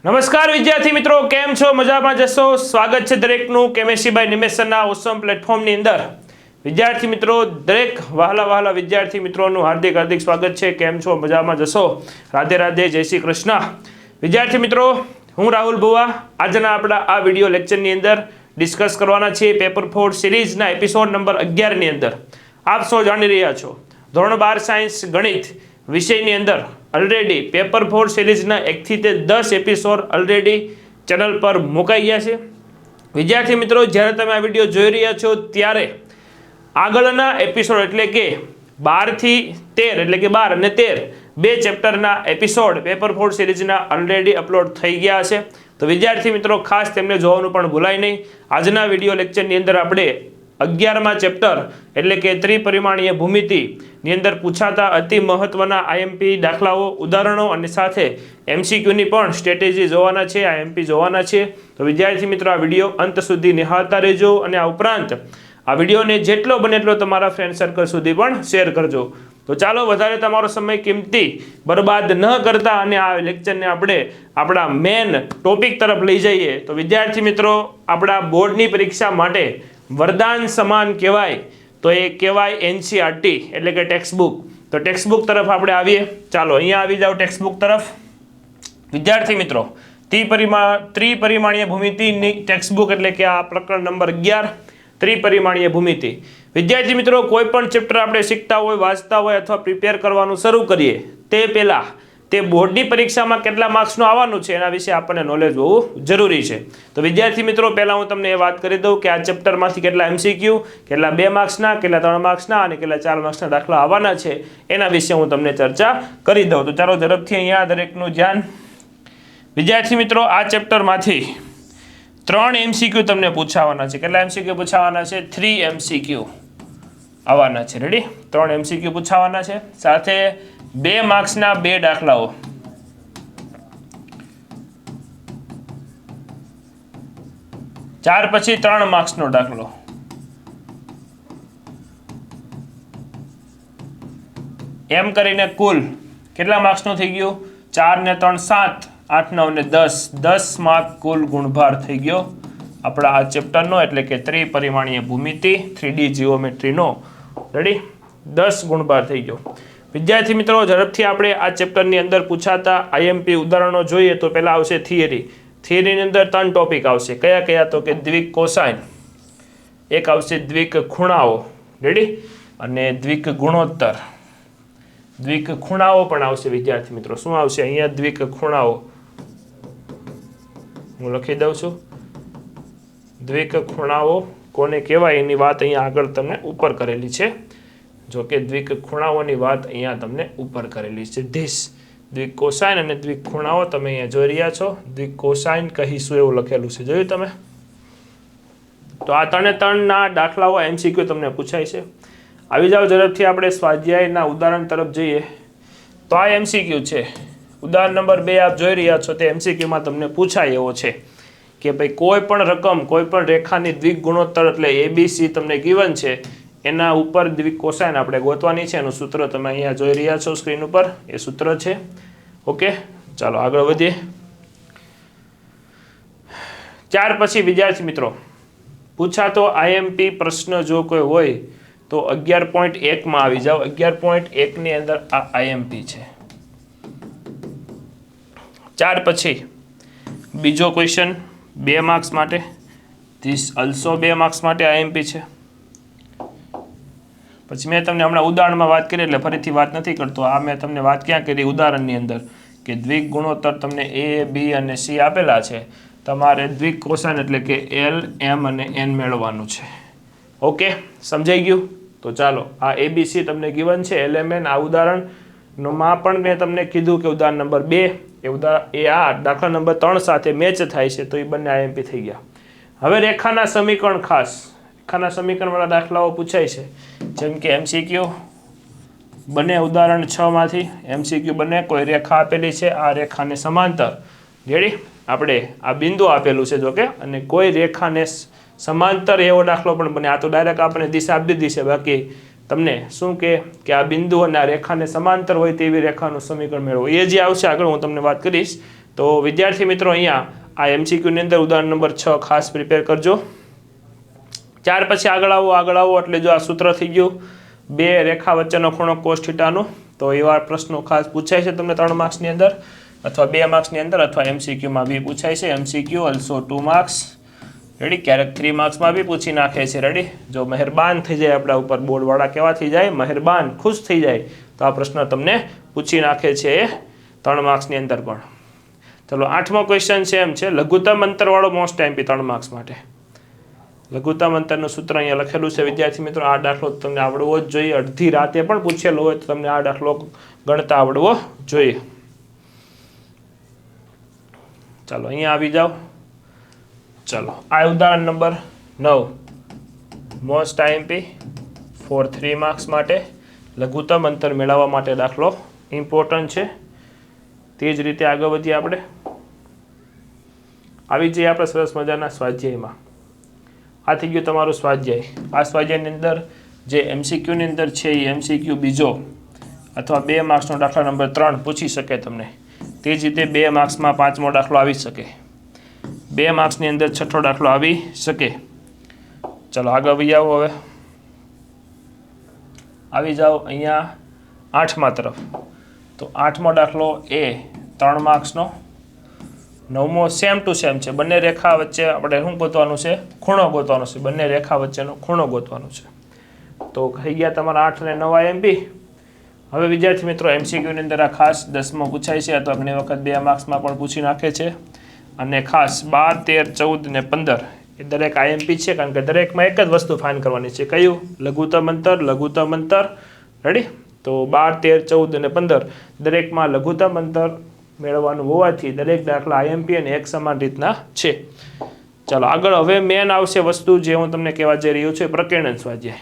નમસ્કાર વિદ્યાર્થી મિત્રો, કેમ છો? મજામાં જશો? સ્વાગત છે દરેકનું કેમેસ્ટ્રી બાય નિમેશનના ઓસમ પ્લેટફોર્મની અંદર. વિદ્યાર્થી મિત્રો, દરેક વહાલા વિદ્યાર્થી મિત્રોનું હાર્દિક સ્વાગત છે. કેમ છો? મજામાં જશો? રાધે રાધે, જય શ્રી કૃષ્ણ. વિદ્યાર્થી મિત્રો, હું રાહુલ ભુવા. આજના આપણા આ વિડીયો લેક્ચરની અંદર ડિસ્કસ કરવાના છીએ પેપર 4 સિરીઝના એપિસોડ નંબર 11 ની અંદર. આપ સૌ જાણી રહ્યા છો, ધોરણ 12 સાયન્સ ગણિત વિષયની અંદર ઓલરેડી પેપર 4 સિરીઝના 1 થી 10 એપિસોડ ઓલરેડી ચેનલ પર મુકાઈ ગયા છે. વિદ્યાર્થી મિત્રો, જ્યારે તમે આ વિડીયો જોઈ રહ્યા છો ત્યારે આગળના એપિસોડ એટલે કે 12 થી 13 એટલે કે 12 અને 13 બે ચેપ્ટરના એપિસોડ પેપર 4 સિરીઝના ઓલરેડી અપલોડ થઈ ગયા છે. તો વિદ્યાર્થી મિત્રો, ખાસ તેમને જોવાનું પણ ભૂલાય નહીં. આજના વિડીયો લેક્ચરની અંદર આપણે 11મા ચેપ્ટર એટલે કે ત્રિપરિમાણીય ભૂમિતિની અંદર પૂછાતા અતિ મહત્વના આઈએમપી દાખલાઓ, ઉદાહરણો અને સાથે એમસીક્યુની પણ સ્ટ્રેટેજી જોવાના છે, આઈએમપી જોવાના છે. તો વિદ્યાર્થી મિત્રો, આ વિડીયો અંત સુધી નિહાળતા રહેજો અને આ ઉપરાંત આ વિડીયોને જેટલો બને એટલો તમારા ફ્રેન્ડ સર્કલ સુધી પણ શેર કરજો. તો ચાલો વધારે તમારો સમય કિંમતી બરબાદ ન કરતા અને આ લેક્ચરને આપણે આપણા મેન ટોપિક તરફ લઈ જઈએ. તો વિદ્યાર્થી મિત્રો, આપણા બોર્ડની પરીક્ષા માટે વરદાન સમાન કહેવાય તો એ કહેવાય એનસીઆરટી એટલે કે ટેક્સ્ટબુક. તો ટેક્સ્ટબુક તરફ આપણે આવીએ. ચાલો અહીંયા આવી જાઓ ટેક્સ્ટબુક તરફ. વિદ્યાર્થી મિત્રો, ત્રિપરિમાણીય ભૂમિતિની ટેક્સ્ટબુક એટલે કે આ પ્રકરણ નંબર 11 ત્રિપરિમાણીય ભૂમિતિ. વિદ્યાર્થી મિત્રો, કોઈ પણ ચેપ્ટર આપણે શીખતા હોય, વાંચતા હોય અથવા પ્રિપેર કરવાનું શરૂ કરીએ તે પહેલાં તે બોર્ડની પરીક્ષામાં કેટલા માર્ક્સનું આવવાનું છે એના વિશે આપણને નોલેજ હોવું જરૂરી છે. તો વિદ્યાર્થી મિત્રો, પહેલાં હું તમને એ વાત કરી દઉં કે આ ચેપ્ટરમાંથી કેટલા એમસીક્યુ, કેટલા 2 માર્ક્સના, કેટલા 3 માર્ક્સના અને કેટલા 4 માર્ક્સના દાખલા આવવાના છે એના વિશે હું તમને ચર્ચા કરી દઉં. તો ચાલો ઝડપથી અહીંયા દરેકનું ધ્યાન. વિદ્યાર્થી મિત્રો, આ ચેપ્ટરમાંથી 3 એમસીક્યુ તમને પૂછાવાના છે. કેટલા એમસીક્યુ પૂછાવાના છે? 3 એમસીક્યુ આવવાના છે. રેડી? 3 એમસીક્યુ પૂછાવાના છે, સાથે 2 માર્ક્સના 2 દાખલાઓ. ચાર પછી 3 માર્ક્સનો દાખલો. એમ કરીને કુલ કેટલા માર્ક્સનું થઈ ગયું? 4 ને 3 7, 8 9 ને 10 માર્ક કુલ ગુણભાર થઈ ગયો આપણા આ ચેપ્ટરનો એટલે કે ત્રિપરિમાણીય ભૂમિતિ 3D જીઓમેટ્રીનો. રેડી? 10 ગુણભાર થઈ ગયો. વિદ્યાર્થી મિત્રો, ઝડપથી આપણે આ ચેપ્ટરની અંદર પૂછાતા આઈએમપી ઉદાહરણો જોઈએ. તો પહેલા આવશે થિયરી. થિયરીની અંદર 3 ટોપિક આવશે. કયા? તો કે દ્વિક કોસાઇન, એક આવશે દ્વિક ખૂણાઓ, રેડી, અને દ્વિક ગુણોત્તર. દ્વિક ખૂણાઓ પણ આવશે વિદ્યાર્થી મિત્રો. શું આવશે અહીંયા? દ્વિક ખૂણાઓ. હું લખી દઉં છું. દ્વિક ખૂણાઓ કોને કહેવાય એની વાત અહીંયા આગળ તમને ઉપર કરેલી છે. જો કે દ્વિક ખૂણાઓની વાત અહીંયા તમને ઉપર કરેલી છે. દ્વિક કોસાઇન અને દ્વિક ખૂણાઓ તમે અહીંયા જોઈ રહ્યા છો. દ્વિક કોસાઇન કહીશું એવું લખેલું છે, જોયું તમે? તો આ 3 દાખલાઓ એમસીક્યુ તમને પૂછાય છે. આવી જાઓ ઝડપથી આપણે સ્વાધ્યાયના ઉદાહરણ તરફ જઈએ. તો આ એમસીક્યુ છે. ઉદાહરણ નંબર 2 આપ જોઈ રહ્યા છો. તે એમસીક્યુમાં તમને પૂછાય એવો છે કે ભાઈ કોઈ પણ રકમ, કોઈ પણ રેખાની દ્વિક ગુણોત્તર એટલે ABC તમને ગિવન છે, એના ઉપર દ્વિક કોસાઇન આપણે ગોતવાની છે. એનું સૂત્ર તમે અહીંયા જોઈ રહ્યા છો સ્ક્રીન ઉપર, એ સૂત્ર છે. ઓકે, ચાલો આગળ વધીએ. 4 પછી વિદ્યાર્થી મિત્રો, પૂછાતો આઈએમપી પ્રશ્ન જો કોઈ હોય તો 11.1 માં આવી જાઓ. 11.1 ની અંદર આ આઈએમપી છે. 4 પછી બીજો ક્વેશ્ચન 2 માર્ક્સ માટે. ધીસ અલ્સો 2 માર્ક્સ માટે આઈએમપી છે. પછી મેં તમને હમણાં ઉદાહરણમાં વાત કરી એટલે ફરીથી વાત નથી કરતો. આ મેં તમને વાત ક્યાં કરી? ઉદાહરણની અંદર કે દ્વિક ગુણોત્તર તમને A, B અને C આપેલા છે. તમારે દ્વિક કોસાઇન એટલે કે L, M અને N મેળવવાનું છે. ઓકે, સમજાઈ ગયું? તો ચાલો, આ ABC તમને ગિવન છે, LMN. આ ઉદાહરણમાં પણ મેં તમને કીધું કે ઉદાહરણ નંબર 2 એ આ દાખલા નંબર 3 સાથે મેચ થાય છે, તો એ બંને આઈએમપી થઈ ગયા. હવે રેખાના સમીકરણ, ખાસ રેખાના સમીકરણવાળા દાખલાઓ પૂછાય છે. જેમ કે એમસીક્યુ બને ઉદાહરણ 6 માંથી એમસીક્યુ બને. કોઈ રેખા આપેલી છે, આ રેખાને સમાંતર, રેડી, આપણે આ બિંદુ આપેલું છે જોકે, અને કોઈ રેખાને સમાંતર એવો દાખલો પણ બને. આ તો ડાયરેક્ટ આપણે દિશા આપી દીધી છે, બાકી તમને શું કે આ બિંદુ અને આ રેખાને સમાંતર હોય તેવી રેખાનું સમીકરણ મેળવો. એ જે આવશે આગળ હું તમને વાત કરીશ. તો વિદ્યાર્થી મિત્રો અહીંયા આ MCQની અંદર ઉદાહરણ નંબર 6 ખાસ પ્રિપેર કરજો. ત્યાર પછી આગળ આવો એટલે જો આ સૂત્ર થઈ ગયું 2 રેખા વચ્ચેનો ખૂણો cos θ. તો એવા પ્રશ્નો ખાસ પૂછાય છે તમને 3 માર્ક્સની અંદર અથવા 2 માર્ક્સની અંદર અથવા MCQમાં બી પૂછાય છે. MCQ also 2 marks. રેડી. ક્યારેક 3 માર્ક્સમાં બી પૂછી નાખે છે. રેડી. જો મહેરબાન થઈ જાય આપણા ઉપર બોર્ડવાળા કેવા થઈ જાય મહેરબાન ખુશ થઈ જાય તો આ પ્રશ્ન તમને પૂછી નાખે છે 3 માર્ક્સની અંદર પણ. ચલો 8મો ક્વેશ્ચન છે એમ છે લઘુત્તમ અંતરવાળો મોસ્ટ MP 3 માર્ક્સ માટે. લઘુત્તમ અંતરનું સૂત્ર અહીંયા લખેલું છે વિદ્યાર્થી મિત્રો. આ દાખલો તમને આવડવો જ જોઈએ. અડધી રાતે પણ પૂછેલો હોય તો તમને આ દાખલો ગણતા આવડવો જોઈએ. ચાલો અહીંયા આવી જાઓ. ચલો આ ઉદાહરણ number 9 most MP for 3 marks માટે લઘુત્તમ અંતર મેળવવા માટે દાખલો ઇમ્પોર્ટન્ટ છે. તે જ રીતે આગળ વધીએ આપણે. આવી જઈએ આપણે સરસ મજાના સ્વાધ્યાયમાં. આ થઈ ગયું તમારું સ્વાધ્યાય. આ સ્વાધ્યાયની અંદર જે MCQની અંદર છે એ MCQ બીજો અથવા 2 માર્ક્સનો દાખલા નંબર 3 પૂછી શકે તમને. તે જ રીતે 2 માર્ક્સમાં 5મો દાખલો આવી શકે. 2 માર્ક્સની અંદર 6થો દાખલો આવી શકે. ચલો આગળ વહી આવો. હવે આવી જાઓ અહીંયા 8મા તરફ. તો 8મો દાખલો એ 3 માર્ક્સનો. 9મો સેમ ટુ સેમ છે. બંને રેખા વચ્ચે આપણે શું ગોતવાનું છે? ખૂણો ગોતવાનો છે. બંને રેખા વચ્ચેનો ખૂણો ગોતવાનો છે. તો થઈ ગયા તમારા 8 અને 9 MP. હવે વિદ્યાર્થી મિત્રો MCQની અંદર આ ખાસ 10મો પૂછાય છે અથવા ઘણી વખત 2 માર્ક્સમાં પણ પૂછી નાખે છે. અને ખાસ 12, 13, 14 ને 15 એ દરેક IMP છે કારણ કે દરેકમાં એક જ વસ્તુ ફાઇન કરવાની છે. કયું? લઘુત્તમ અંતર. રેડી. તો 12, 13, 14 અને 15 દરેકમાં લઘુત્તમ અંતર મેળવવાનું હોવાથી દરેક દાખલા IMP અને એક સમાન રીતના છે. ચાલો આગળ હવે મેન આવશે વસ્તુ જે હું તમને કહેવા જઈ રહ્યો છું પ્રકીર્ણન સ્વાધ્યાય.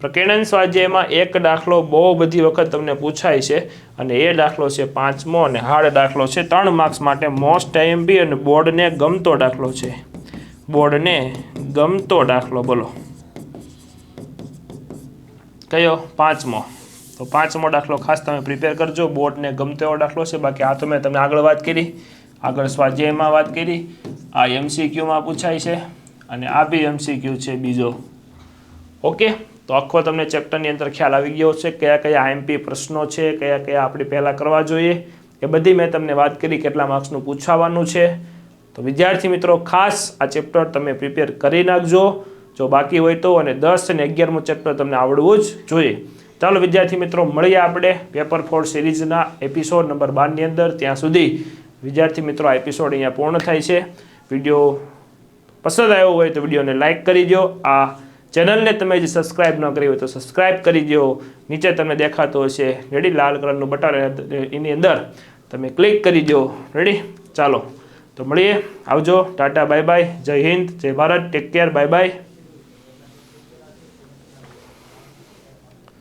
પ્રકીર્ણન સ્વાધ્યાયમાં એક દાખલો બહુ બધી વખત તમને પૂછાય છે અને એ દાખલો છે 5મો અને હાર્ડ દાખલો છે 3 માર્ક્સ માટે મોસ્ટ IMP અને બોર્ડને ગમતો દાખલો છે. બોર્ડને ગમતો દાખલો બોલો કયો? 5મો. તો 5મો દાખલો ખાસ તમે પ્રિપેર કરજો. બોર્ડને ગમતો એવો દાખલો છે. બાકી આ તો મેં તમને આગળ વાત કરી, આગળ સ્વાધ્યાયમાં વાત કરી. આ MCQમાં પૂછાય છે અને આ બી MCQ છે બીજો. ઓકે. તો આખો તમને ચેપ્ટરની અંદર ખ્યાલ આવી ગયો છે કયા IMP પ્રશ્નો છે, કયા આપણે પહેલાં કરવા જોઈએ એ બધી મેં તમને વાત કરી. કેટલા માર્ક્સનું પૂછાવાનું છે. તો વિદ્યાર્થી મિત્રો ખાસ આ ચેપ્ટર તમે પ્રિપેર કરી નાખજો જો બાકી હોય તો. અને 10 અને 11મું ચેપ્ટર તમને આવડવું જ જોઈએ. ચાલો વિદ્યાર્થી મિત્રો મળીએ આપણે પેપર 4 સિરીઝના એપિસોડ નંબર 12ની અંદર. ત્યાં સુધી વિદ્યાર્થી મિત્રો આ એપિસોડ અહીંયા પૂર્ણ થાય છે. વિડીયો પસંદ આવ્યો હોય તો વિડીયોને લાઇક કરી દો. આ ચેનલને તમે જે સબસ્ક્રાઇબ ન કરી હોય તો સબસ્ક્રાઇબ કરી દો. નીચે તમને દેખાતો હશે રેડી લાલ કલરનું બટન એની અંદર તમે ક્લિક કરી દો. રેડી. ચાલો તો મળીએ. આવજો. Tata bye bye. જય હિન્દ, જય Bharat. Take care. Bye bye.